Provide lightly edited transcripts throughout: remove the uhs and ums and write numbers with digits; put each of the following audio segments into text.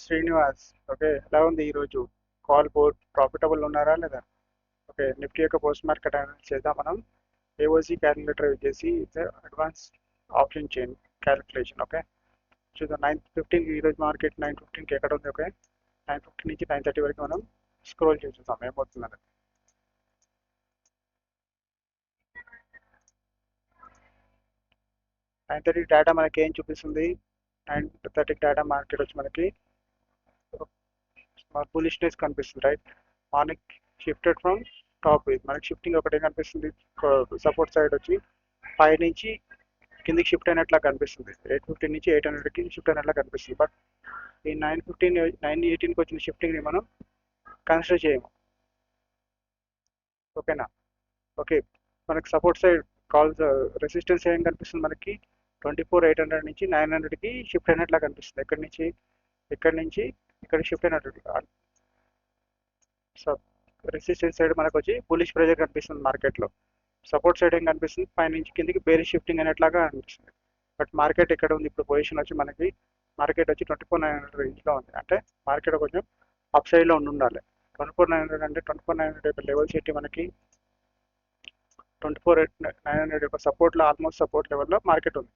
Srinivas. Okay, ఎలా ఉంది ఈరోజు కాల్ బోర్డ్? ప్రాఫిటబుల్ ఉన్నారా లేదా? ఓకే, నిఫ్టీ యొక్క పోస్ట్ మార్కెట్ అనాలిసిస్ చేద్దాం మనం. ఏఓసి క్యాలిక్యులేటర్ యూజ్ చేసి advance option chain calculation. Okay, చూద్దాం. 9:15 ఈరోజు మార్కెట్ 9:15కి ఎక్కడ ఉంది? ఓకే, 9:15 నుంచి 9:30 వరకు మనం స్క్రోల్ చేసి చూద్దాం ఏమవుతుందని. నైన్ థర్టీ డేటా మనకి ఏం చూపిస్తుంది? 9:30 డేటా మార్కెట్ వచ్చి మనకి బులిష్నెస్ కనిపిస్తుంది, right? Morning shifted from top. మనకి షిఫ్టింగ్ ఒకటే కనిపిస్తుంది. సపోర్ట్ సైడ్ వచ్చి పై నుంచి కిందికి షిఫ్ట్ అయినట్లా కనిపిస్తుంది. 850 నుంచి 800కి షిఫ్ట్ అయినట్లా కనిపిస్తుంది. బట్ ఈ 9:18కి వచ్చిన షిఫ్టింగ్ని మనం కన్సిడర్ చేయము. ఓకేనా? ఓకే, మనకి సపోర్ట్ సైడ్ కాల్స్ రెసిస్టెన్స్ ఏం కనిపిస్తుంది? మనకి 24,800 నుంచి 900కి షిఫ్ట్ అయినట్లా కనిపిస్తుంది. ఇక్కడ నుంచి ఇక్కడ షిఫ్ట్ అయినట్టు. రెసిస్టెన్స్ సైడ్ మనకు వచ్చి బులిష్ ప్రెజర్ కనిపిస్తుంది మార్కెట్లో. సపోర్ట్ సైడ్ ఏం కనిపిస్తుంది? పై నుంచి కిందికి బేరిష్ షిఫ్టింగ్ అనేట్లాగా అనిపిస్తుంది. బట్ మార్కెట్ ఎక్కడ ఉంది ఇప్పుడు? పొజిషన్ వచ్చి మనకి మార్కెట్ వచ్చి 24,900 రేంజ్లో ఉంది. అంటే మార్కెట్ కొంచెం అప్ సైడ్లో ఉండాలి. 24,900 అంటే 24,900 యొక్క లెవెల్స్ ఏంటి? మనకి 24,900 యొక్క సపోర్ట్లో, ఆల్మోస్ట్ సపోర్ట్ లెవెల్లో మార్కెట్ ఉంది.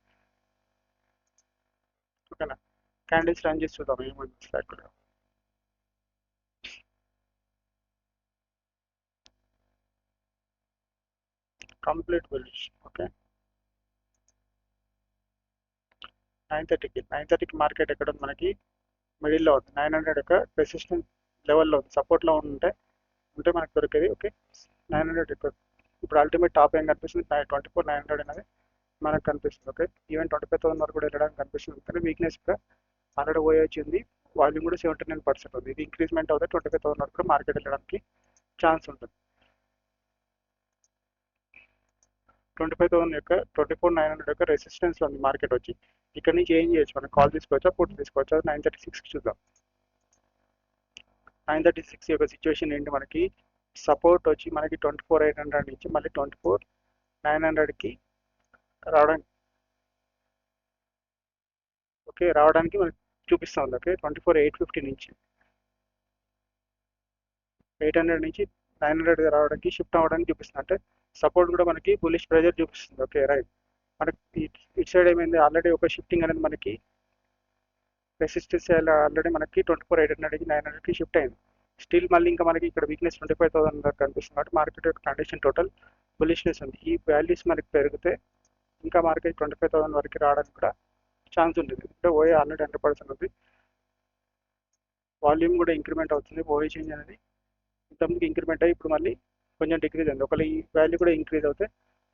ఓకేనా? క్యాండిల్స్ రన్ చేసి చూద్దాం ఏమైంది యాక్చువల్గా. Complete bullish. ఓకే, 9:30కి మార్కెట్ ఎక్కడ ఉంది? మనకి మిడిల్లో ఉంది. 900 యొక్క రెసిస్టెన్స్ లెవెల్లో ఉంది. సపోర్ట్లో ఉంటే మనకు దొరికేది. ఓకే, 900 యొక్క ఇప్పుడు అల్టిమేట్ టాప్ ఏం కనిపిస్తుంది? 24,900 అనేది మనకు కనిపిస్తుంది. ఓకే, ఈవెన్ 25,000 వరకు కూడా వెళ్ళడానికి కనిపిస్తుంది. కానీ వీక్నెస్ ఇక్కడ ఆల్రెడీ పోయి వచ్చింది. వాల్యూమ్ కూడా 79% ఉంది. ఇది ఇంక్రీజ్మెంట్ అవుతే 25,000 వరకు మార్కెట్ వెళ్ళడానికి ఛాన్స్ ఉంటుంది. 25,000 యొక్క 24,900 యొక్క రెసిస్టెన్స్ ఉంది మార్కెట్ వచ్చి. ఇక్కడ నుంచి ఏం చేయొచ్చు? మనం కాల్ తీసుకోవచ్చా, పుట్ తీసుకోవచ్చా? 9:36కి చూద్దాం. 9:36 యొక్క సిచ్యువేషన్ ఏంటి? మనకి సపోర్ట్ వచ్చి మనకి 24,800 నుంచి మళ్ళీ 24,900కి రావడానికి. ఓకే, రావడానికి మనకి చూపిస్తుంది. ఓకే, 24,850 నుంచి 800 నుంచి 900 రావడానికి షిఫ్ట్ అవ్వడానికి చూపిస్తుంది. అంటే సపోర్ట్ కూడా మనకి బులిష్ ప్రెజర్ చూపిస్తుంది. Okay, right. మనకి ఇటు సైడ్ ఏమైంది? ఆల్రెడీ ఒక షిఫ్టింగ్ అనేది మనకి రెసిస్టెన్స్ ఆల్రెడీ మనకి 24,800 నుంచి 900కి షిఫ్ట్ అయింది. స్టిల్ మళ్ళీ ఇంకా మనకి ఇక్కడ వీక్నెస్ 25,000 దాకా కనిపిస్తుంది. కాబట్టి మార్కెట్ యొక్క కండిషన్ టోటల్ బులిష్నెస్ ఉంది. ఈ వాల్యూస్ మనకి పెరిగితే ఇంకా మార్కెట్ 25,000 వరకు రావడానికి కూడా ఛాన్స్ ఉంటుంది. అంటే ఓఏ ఆల్రెడీ 100% ఉంది. వాల్యూమ్ కూడా ఇంక్రిమెంట్ అవుతుంది. ఓఏ చేంజ్ అనేది ఇంతకుముందుకు ఇంక్రిమెంట్ అయ్యి ఇప్పుడు మళ్ళీ కొంచెం డిక్రీజ్ అయింది. ఒకవేళ ఈ వాల్యూ కూడా ఇంక్రీజ్ అవుతే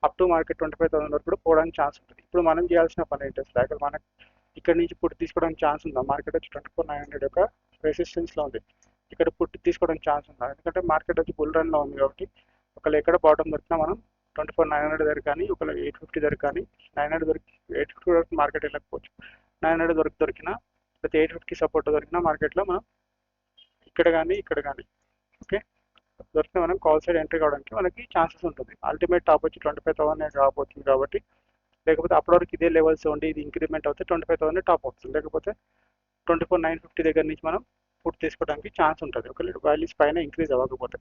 అప్ టు మార్కెట్ 25,000 వరకు కూడా పోవడానికి ఛాన్స్ ఉంటుంది. ఇప్పుడు మనం చేయాల్సిన పని ఏంటి? అసలు మనకి ఇక్కడ నుంచి పుట్టి తీసుకోవడానికి ఛాన్స్ ఉందా? మార్కెట్ వచ్చి 24,900 యొక్క రెసిస్టెన్స్లో ఉంది. ఇక్కడ పుట్టి తీసుకోవడానికి ఛాన్స్ ఉందా? ఎందుకంటే మార్కెట్ వచ్చి బుల్ రన్లో ఉంది. కాబట్టి ఒకవేళ ఎక్కడ బాటం దొరికినా మనం 24,900 దగ్గర కానీ, ఒకవేళ 850 దగ్గర కానీ, 900 దొరికి 850 వరకు మార్కెట్ వెళ్ళకపోవచ్చు. 900 దొరికినా లేకపోతే 850 సపోర్ట్ దొరికినా మార్కెట్లో మనం ఇక్కడ కానీ ఓకే దొరికితే మనం కాల్ సైడ్ ఎంట్రీ కావడానికి మనకి ఛాన్సెస్ ఉంటుంది. అల్టిమేట్ టాప్ వచ్చి 25,000 రాబోతుంది. కాబట్టి లేకపోతే అప్పటి వరకు ఇదే లెవెల్స్ ఉండి ఇది ఇంక్రిమెంట్ అవుతే 25,000 టాప్ అవుతుంది. లేకపోతే 24,950 దగ్గర నుంచి మనం ఫుడ్ తీసుకోవడానికి ఛాన్స్ ఉంటుంది. ఒకవేళ వాల్యూస్ పైన ఇంక్రీజ్ అవ్వకపోతే.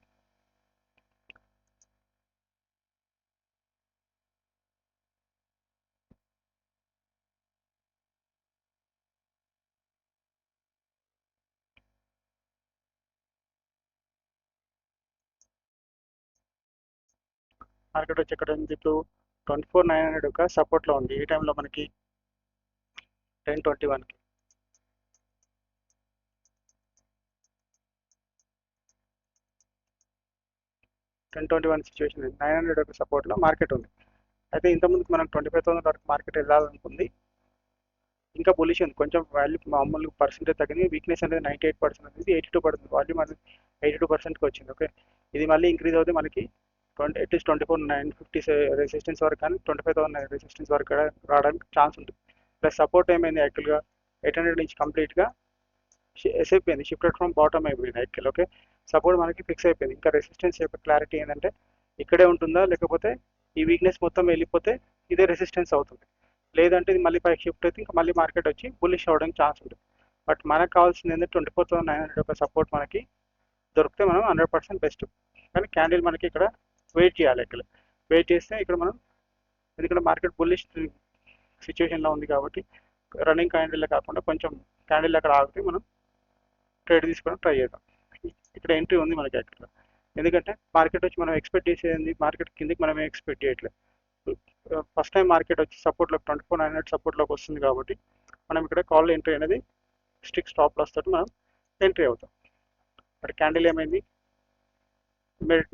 మార్కెట్ వచ్చి ఎక్కడ ఉంది ఇప్పుడు? 24,900 యొక్క సపోర్ట్లో ఉంది. ఈ టైంలో మనకి 10:21కి 10:21 సిచ్యువేషన్ 900 యొక్క సపోర్ట్లో మార్కెట్ ఉంది. అయితే ఇంతకుముందుకు మనం 25,000 వరకు మార్కెట్ వెళ్ళాలనుకుంది. ఇంకా బులిష్ ఉంది. కొంచెం వాల్యూ మామూలు పర్సెంటేజ్ తగ్గింది. వీక్నెస్ అనేది 98% ఉంది. 82% వాల్యూమ్ అనేది 82%కి వచ్చింది. ఓకే, ఇది మళ్ళీ ఇంక్రీజ్ అవుతే మనకి అట్లీస్ట్ 24,950 రెసిస్టెన్స్ వరకు కానీ 25,000 రెసిస్టెన్స్ వరకు రావడానికి ఛాన్స్ ఉంటుంది. ప్లస్ సపోర్ట్ ఏమైంది? యాక్చువల్గా 800 నుంచి కంప్లీట్గా ఎస్ అయిపోయింది. షిఫ్టెడ్ ఫ్రమ్ బాటమ్ అయిపోయింది యాక్చువల్. ఓకే, సపోర్ట్ మనకి ఫిక్స్ అయిపోయింది. ఇంకా రెసిస్టెన్స్ యొక్క క్లారిటీ ఏంటంటే ఇక్కడే ఉంటుందా, లేకపోతే ఈ వీక్నెస్ మొత్తం వెళ్ళిపోతే ఇదే రెసిస్టెన్స్ అవుతుంది. లేదంటే ఇది మళ్ళీ పైకి షిఫ్ట్ అయితే ఇంకా మళ్ళీ మార్కెట్ వచ్చి బుల్లిష్ అవ్వడానికి ఛాన్స్ ఉంటుంది. బట్ మనకు కావాల్సింది ఏంటంటే 24,900 ఒక సపోర్ట్ మనకి దొరికితే మనం 100% బెస్ట్. కానీ క్యాండిల్ మనకి ఇక్కడ వెయిట్ చేయాలి. ఇక్కడ వెయిట్ చేస్తే ఇక్కడ మనం, ఎందుకంటే మార్కెట్ బుల్లిష్ సిచ్యువేషన్లో ఉంది కాబట్టి రన్నింగ్ క్యాండిల్ కాకుండా కొంచెం క్యాండిల్ అక్కడ ఆగితే మనం ట్రేడ్ తీసుకోవడం ట్రై చేద్దాం. ఇక్కడ ఎంట్రీ ఉంది మనకి అక్కడ, ఎందుకంటే మార్కెట్ వచ్చి మనం ఎక్స్పెక్ట్ చేసేది మార్కెట్ కిందకి మనం ఎక్స్పెక్ట్ చేయట్లేదు. ఫస్ట్ టైం మార్కెట్ వచ్చి సపోర్ట్లోకి 24,900 సపోర్ట్లోకి వస్తుంది కాబట్టి మనం ఇక్కడ కాల్ ఎంట్రీ అనేది స్టిక్ స్టాప్ లాస్ తోటి మనం ఎంట్రీ అవుతాం. బట్ క్యాండిల్ ఏమైంది,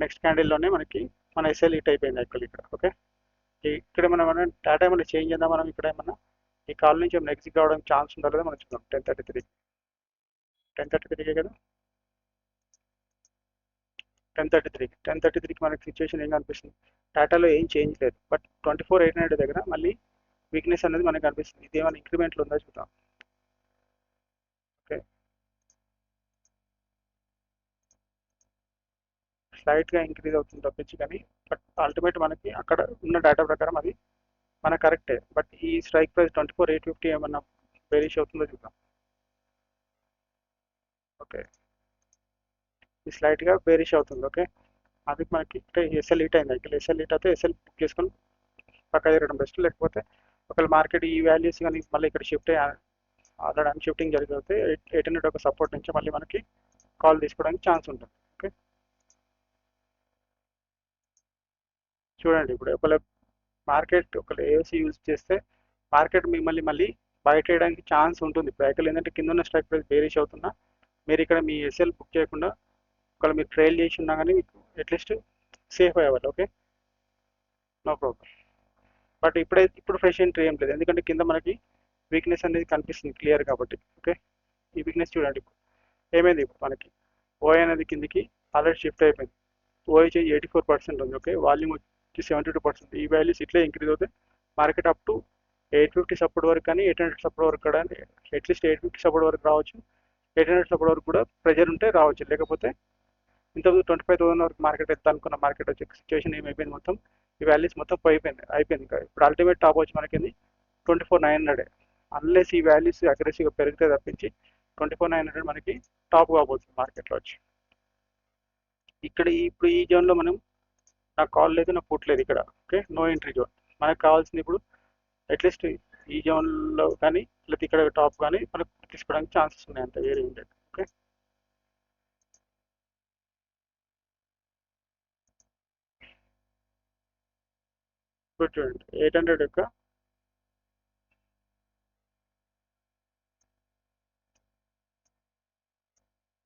నెక్స్ట్ క్యాండిల్లోనే మనకి మన ఎస్ఎల్ హిట్ అయిపోయింది యాక్చువల్లీ ఇక్కడ. ఓకే, ఇక్కడ మనం ఏమైనా డేటా ఏమైనా చేంజ్ చేద్దాం, మనం ఇక్కడ ఏమన్నా ఈ కాల్ నుంచి ఏమైనా ఎగ్జిట్ కావడానికి ఛాన్స్ ఉందా లేదా మనం చూద్దాం. 10:33 కదా, 10:33కి మనకి సిచ్యువేషన్ ఏం కనిపిస్తుంది, టాటాలో ఏం చేంజ్ లేదు. బట్ 24,800 దగ్గర మళ్ళీ వీక్నెస్ అనేది మనకి కనిపిస్తుంది. ఇది ఏమైనా ఇంక్రిమెంట్లు ఉందా చూద్దాం. ఓకే, స్లైట్గా ఇంక్రీజ్ అవుతుంది తప్పించి, కానీ బట్ అల్టిమేట్ మనకి అక్కడ ఉన్న డేటా ప్రకారం అది మన కరెక్టే. బట్ ఈ స్ట్రైక్ ప్రైస్ 24,850 ఏమన్నా బేరిష్ అవుతుందో చూద్దాం. ఓకే, ఈ స్లైట్గా బేరిష్ అవుతుంది. ఓకే, అది మనకి ఇక్కడ ఎస్ఎల్ హిట్ అయింది. ఇక్కడ ఎస్ఎల్ హిట్ అయితే ఎస్ఎల్ బుక్ చేసుకొని పక్క తిరగడం బెస్ట్. లేకపోతే ఒకవేళ మార్కెట్ ఈ వాల్యూస్ కానీ మళ్ళీ ఇక్కడ షిఫ్ట్ అయ్యి ఆల్రెడీ షిఫ్టింగ్ జరిగితే 800 ఒక సపోర్ట్ నుంచి మళ్ళీ మనకి కాల్ తీసుకోవడానికి ఛాన్స్ ఉంటుంది. ఓకే, చూడండి ఇప్పుడు ఒకవేళ మార్కెట్ ఒకవేళ ఏఓసి యూజ్ చేస్తే మార్కెట్ మిమ్మల్ని మళ్ళీ బయట వేయడానికి ఛాన్స్ ఉంటుంది. ఇప్పుడు యాక్చువల్ ఏంటంటే కింద ఉన్న స్ట్రైక్ ప్రైస్ బేరిష్ అవుతున్నా మీరు ఇక్కడ మీ ఎస్ఎల్ బుక్ చేయకుండా ఒకవేళ మీరు ట్రైల్ చేసి ఉన్నా కానీ మీకు అట్లీస్ట్ సేఫ్ అయ్యేవాళ్ళు. Okay, no problem. బట్ ఇప్పుడు ఫ్రెష్ ఎంట్రీ ఏం లేదు, ఎందుకంటే కింద మనకి వీక్నెస్ అనేది కనిపిస్తుంది క్లియర్ కాబట్టి. ఓకే, ఈ వీక్నెస్ చూడండి ఇప్పుడు ఏమైంది, ఇప్పుడు మనకి ఓఐ అనేది కిందికి ఆల్రెడీ షిఫ్ట్ అయిపోయింది. ఓఐ చేయి 84% ఉంది. ఓకే, వాల్యూమ్ వచ్చి 72%. ఈ వాల్యూస్ ఇట్లే ఇంక్రీజ్ అవుతాయి. మార్కెట్ అప్ టు 850 సపోర్ట్ వరకు కానీ 800 సపోర్ట్ వరకు కూడా, అట్లీస్ట్ 850 సపోర్ట్ వరకు రావచ్చు. 800 సపోర్ట్ వరకు కూడా ప్రెజర్ ఉంటే రావచ్చు. లేకపోతే ఇంతకుముందు 25,000 వరకు మార్కెట్ వెళ్తా అనుకున్న మార్కెట్ వచ్చే సిచ్యువేషన్ ఏమైపోయింది, మొత్తం ఈ వాల్యూస్ మొత్తం అయిపోయింది. ఇప్పుడు అల్టిమేట్ టాప్ వచ్చి మనకి 24,900. అన్లెస్ ఈ వాల్యూస్ అగ్రెసివ్గా పెరిగితే తప్పించి 24,900 మనకి టాప్ కాబోతుంది మార్కెట్లో వచ్చి. ఇక్కడ ఇప్పుడు ఈ జోన్లో మనం, నాకు కాల్ లేదు, నాకు పుట్ లేదు ఇక్కడ. Okay, no entry zone. మనకు కావాల్సింది ఇప్పుడు అట్లీస్ట్ ఈ జోన్లో కానీ లేకపోతే ఇక్కడ టాప్ కానీ మనకు తీసుకోవడానికి ఛాన్సెస్ ఉన్నాయి, అంత వేరే ఉండేది. ఓకే, ఇప్పుడు చూడండి 800 యొక్క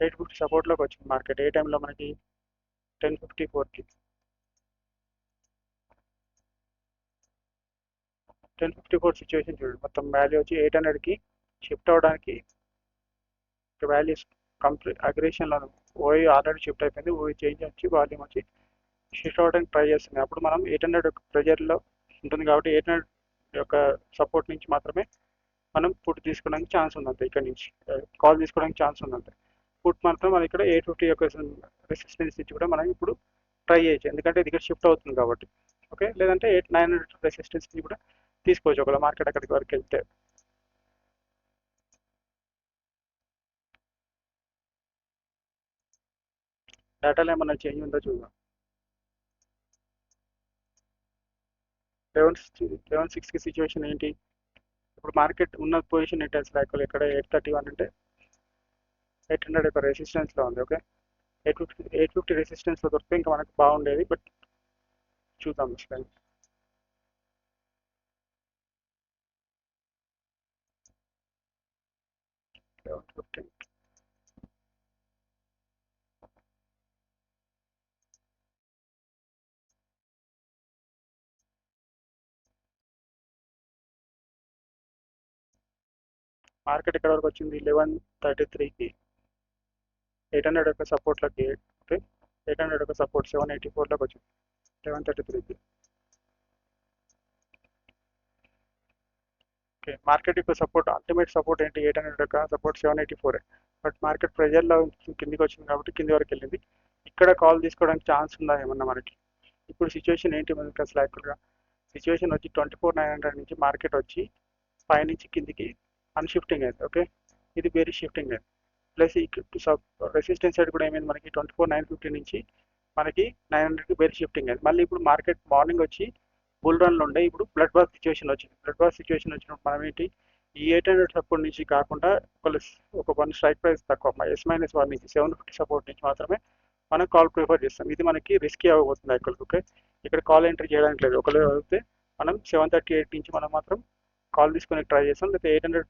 850 సపోర్ట్లోకి వచ్చింది మార్కెట్. ఏ టైంలో మనకి 10:54కి 10:54 సిచ్యువేషన్ చూడండి. మొత్తం వాల్యూ వచ్చి 800కి షిఫ్ట్ అవ్వడానికి వాల్యూస్ కంప్లీట్ అగ్రెషన్లో ఓఐ ఆల్రెడీ షిఫ్ట్ అయిపోయింది. ఓఐ చేంజ్ వచ్చి వాల్యూమ్ వచ్చి షిఫ్ట్ అవ్వడానికి ట్రై చేస్తుంది. అప్పుడు మనం 800 ప్రెజర్లో ఉంటుంది కాబట్టి 800 యొక్క సపోర్ట్ నుంచి మాత్రమే మనం పుట్ తీసుకోవడానికి ఛాన్స్ ఉందంటే, ఇక్కడ నుంచి కాల్ తీసుకోవడానికి ఛాన్స్ ఉందంటే. పుట్ మాత్రం మనం ఇక్కడ 850 యొక్క రెసిస్టెన్స్ నుంచి కూడా మనం ఇప్పుడు ట్రై చేయొచ్చు, ఎందుకంటే ఇది ఇక్కడ షిఫ్ట్ అవుతుంది కాబట్టి. ఓకే, లేదంటే 900 రెసిస్టెన్స్ నుంచి కూడా తీసుకోవచ్చు ఒకవేళ మార్కెట్ అక్కడికి వరకు వెళ్తే. డేటాలో ఏమన్నా చేంజ్ ఉందో చూద్దాం. 11:06కి సిచ్యువేషన్ ఏంటి, ఇప్పుడు మార్కెట్ ఉన్న పొజిషన్ ఏంటి అసలు యాక్చువల్ ఇక్కడ 831 అంటే 800 ఒక రెసిస్టెన్స్లో ఉంది. ఓకే, 850 రెసిస్టెన్స్లో దొరికితే ఇంకా మనకు బాగుండేది. బట్ చూద్దాం అసలు. మార్కెట్ ఇక్కడ వరకు వచ్చింది 11:33కి 800 యొక్క సపోర్ట్లోకి. ఓకే, 800 యొక్క సపోర్ట్ 784లోకి వచ్చింది 11:33కి. ఓకే, మార్కెట్ యొక్క సపోర్ట్ అల్టిమేట్ సపోర్ట్ ఏంటి, 800 యొక్క సపోర్ట్ 784. బట్ మార్కెట్ ప్రెజర్లో కిందికి వచ్చింది కాబట్టి కింది వరకు వెళ్ళింది. ఇక్కడ కాల్ తీసుకోవడానికి ఛాన్స్ ఉందా ఏమన్నా మనకి. ఇప్పుడు సిచ్యువేషన్ ఏంటి మనకి అసలు యాక్చువల్గా సిచ్యువేషన్ వచ్చి 24,900 నుంచి మార్కెట్ వచ్చి పైనుంచి కిందికి అన్షిఫ్టింగ్ అయింది. ఓకే, ఇది బేరీ షిఫ్టింగ్ అయింది. ప్లస్ రెసిస్టెన్స్ సైడ్ కూడా ఏమైంది మనకి 24,950 నుంచి మనకి 900కి బేరీ షిఫ్టింగ్ అయింది. మళ్ళీ ఇప్పుడు మార్కెట్ మార్నింగ్ వచ్చి బుల్ రన్లో ఉండే ఇప్పుడు బ్లడ్ బాత్ సిచ్యువేషన్ వచ్చింది. బ్లడ్ బాత్ సిచ్యువేషన్ వచ్చినప్పుడు మనం ఏంటి ఈ 800 సపోర్ట్ నుంచి కాకుండా ఒక వన్ స్ట్రైక్ ప్రైస్ తక్కువ S-1 నుంచి 750 సపోర్ట్ నుంచి మాత్రమే మనం కాల్ ప్రిఫర్ చేస్తాం. ఇది మనకి రిస్కీ అవ్వబోతుంది యాక్చువల్గా. ఓకే, ఇక్కడ కాల్ ఎంట్రీ చేయడానికి లేదు. ఒకవేళ అయితే మనం 738 నుంచి మనం మాత్రం కాల్ తీసుకొని ట్రై చేస్తాం. లేకపోతే 800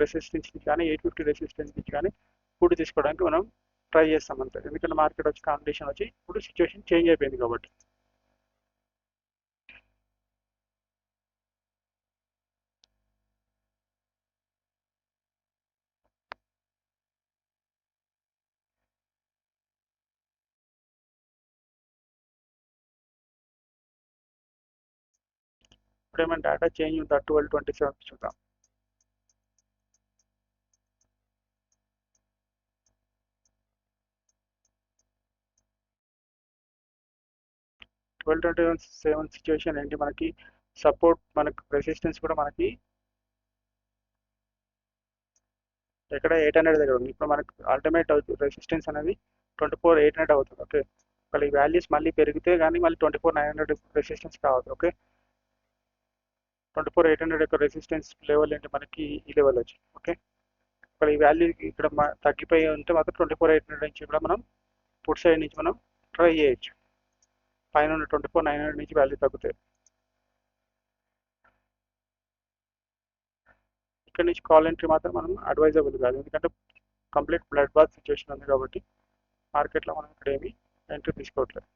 రెసిస్టెన్స్ నుంచి కానీ 850 రెసిస్టెన్స్ నుంచి కానీ ఫుడ్ తీసుకోవడానికి మనం ట్రై చేస్తాం అంతే. ఎందుకంటే మార్కెట్ వచ్చి కాంపిటీషన్ వచ్చి ఇప్పుడు సిచ్యువేషన్ చేంజ్ అయిపోయింది కాబట్టి. ఇప్పుడు ఏమైనా డేటా చేంజ్ ఉందా 12:27 చూద్దాం. ట్వెల్వ్ 27 సిచ్యువేషన్ ఏంటి మనకి సపోర్ట్ మనకు రెసిస్టెన్స్ కూడా మనకి ఎక్కడ 800 దగ్గర ఉంది. ఇప్పుడు మనకు అల్టిమేట్ అవుతుంది రెసిస్టెన్స్ అనేది 24,800 అవుతుంది. ఓకే, ఒకవేళ ఈ వాల్యూస్ మళ్ళీ పెరిగితే కానీ మళ్ళీ 24,900 రెసిస్టెన్స్ కావాలి. ఓకే, 24,800 యొక్క రెసిస్టెన్స్ లెవెల్ ఏంటి మనకి ఈ లెవెల్ వచ్చి. ఓకే, ఒకవేళ ఈ వాల్యూ ఇక్కడ తగ్గిపోయి ఉంటే మాత్రం 24,800 నుంచి కూడా మనం పుట్ సైడ్ నుంచి మనం ట్రై చేయొచ్చు. పైన ఉన్న 24,900 నుంచి వాల్యూ తగ్గుతాయి. ఇక్కడ నుంచి కాల్ ఎంట్రీ మాత్రం మనం అడ్వైజబుల్ కాదు, ఎందుకంటే కంప్లీట్ బ్లడ్ బాత్ సిచ్యువేషన్ ఉంది కాబట్టి మార్కెట్లో మనం ఇక్కడ ఏమి ఎంట్రీ తీసుకోవట్లేదు.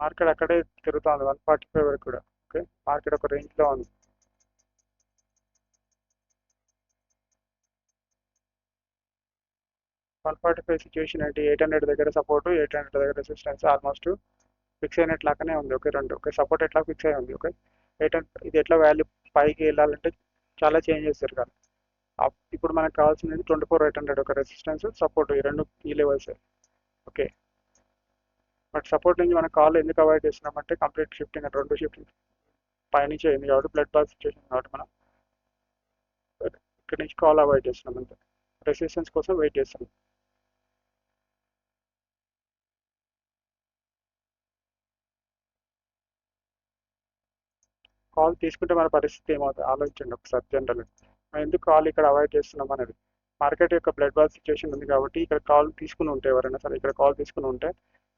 మార్కెట్ అక్కడే తిరుగుతుంది 145 వరకు కూడా. ఓకే, మార్కెట్ ఒక రేంజ్లో ఉంది. వన్ 145 సిచ్యువేషన్ ఏంటి 800 దగ్గర సపోర్ట్ 800 దగ్గర రెసిస్టెన్స్ ఆల్మోస్ట్ ఫిక్స్ అయినట్టు లాగానే ఉంది. ఓకే, రెండు ఓకే సపోర్ట్ ఎట్లా ఫిక్స్ అయి ఉంది. ఓకే, 800 ఇది ఎట్లా వాల్యూ పైకి వెళ్ళాలంటే చాలా చేంజ్ చేస్తారు కానీ ఇప్పుడు మనకు కావాల్సింది 24,800 ఒక రెసిస్టెన్స్ సపోర్ట్ ఈ రెండు ఈ లెవెల్స్. ఓకే, బట్ సపోర్ట్ నుంచి మనం కాల్ ఎందుకు అవాయిడ్ చేస్తున్నామంటే కంప్లీట్ షిఫ్టింగ్ రెండు షిఫ్టింగ్ పైనుంచి అయింది కాబట్టి బ్లడ్ బాత్ సిచ్యువేషన్ కాబట్టి మనం ఇక్కడ నుంచి కాల్ అవాయిడ్ చేస్తున్నాం అంతే. రెసిస్టెన్స్ కోసం వెయిట్ చేస్తున్నాం. కాల్ తీసుకుంటే మన పరిస్థితి ఏమవుతుంది ఆలోచించండి ఒకసారి. జనరల్ మనం ఎందుకు కాల్ ఇక్కడ అవాయిడ్ చేస్తున్నాం అనేది మార్కెట్ యొక్క బ్లడ్ బాత్ సిచ్యువేషన్ ఉంది కాబట్టి ఇక్కడ కాల్ తీసుకుని ఉంటే ఎవరైనా సరే ఇక్కడ కాల్ తీసుకుని ఉంటే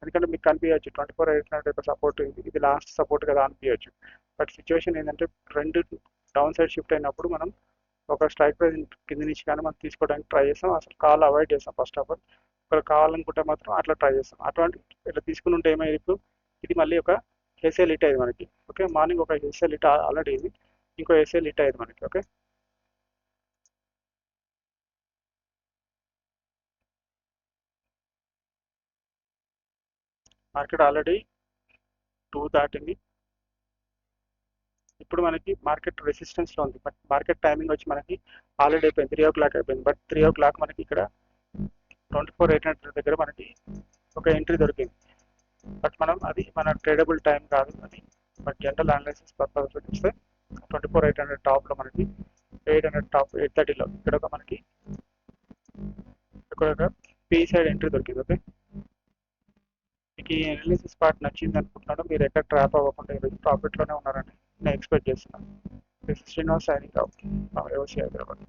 ఎందుకంటే మీకు కనిపించచ్చు 24,800 యొక్క సపోర్ట్ ఇది లాస్ట్ సపోర్ట్ కదా అనిపించచ్చు. బట్ సిచ్యువేషన్ ఏంటంటే రెండు డౌన్ సైడ్ షిఫ్ట్ అయినప్పుడు మనం ఒక స్ట్రైక్ ప్రైస్ కింద నుంచి కానీ మనం తీసుకోవడానికి ట్రై చేస్తాం. అసలు కాల్ అవాయిడ్ చేస్తాం ఫస్ట్ ఆఫ్ ఆల్. ఇక్కడ కావాలనుకుంటే మాత్రం అట్లా ట్రై చేస్తాం. అటువంటి ఇట్లా తీసుకుని ఉంటే ఏమైంది ఇప్పుడు ఇది మళ్ళీ ఒక ఎస్ఎల్ హిట్ అయ్యింది మనకి. ఓకే, మార్నింగ్ ఒక ఎస్ఎల్ హిట్ ఆల్రెడీ ఇది ఇంకో ఎస్ఎల్ హిట్ అయ్యింది మనకి. ఓకే, మార్కెట్ ఆల్రెడీ 2 దాటింది. ఇప్పుడు మనకి మార్కెట్ రెసిస్టెన్స్లో ఉంది. బట్ మార్కెట్ టైమింగ్ వచ్చి మనకి ఆల్రెడీ అయిపోయింది 3 o'clock అయిపోయింది. బట్ 3 o'clock మనకి ఇక్కడ 24,800 దగ్గర మనకి ఒక ఎంట్రీ దొరికింది. బట్ మనం అది మన ట్రేడబుల్ టైం కాదు అది. బట్ జనరల్ అనాలిసిస్ పర్పస్ చూస్తే 24,800 టాప్లో మనకి 800 టాప్ 830లో ఇక్కడ ఒక మనకి ఇక్కడ ఒక పీ సైడ్ ఎంట్రీ దొరికింది. ఓకే, మీకు ఈ అనాలిసిస్ పార్ట్ నచ్చింది అనుకుంటున్నాను. మీరు ఎక్కడ ట్రాప్ అవ్వకుండా ఈరోజు ప్రాఫిట్లోనే ఉన్నారని నేను ఎక్స్పెక్ట్ చేస్తున్నాను. This is Srinivas signing out from AOC Hyderabad.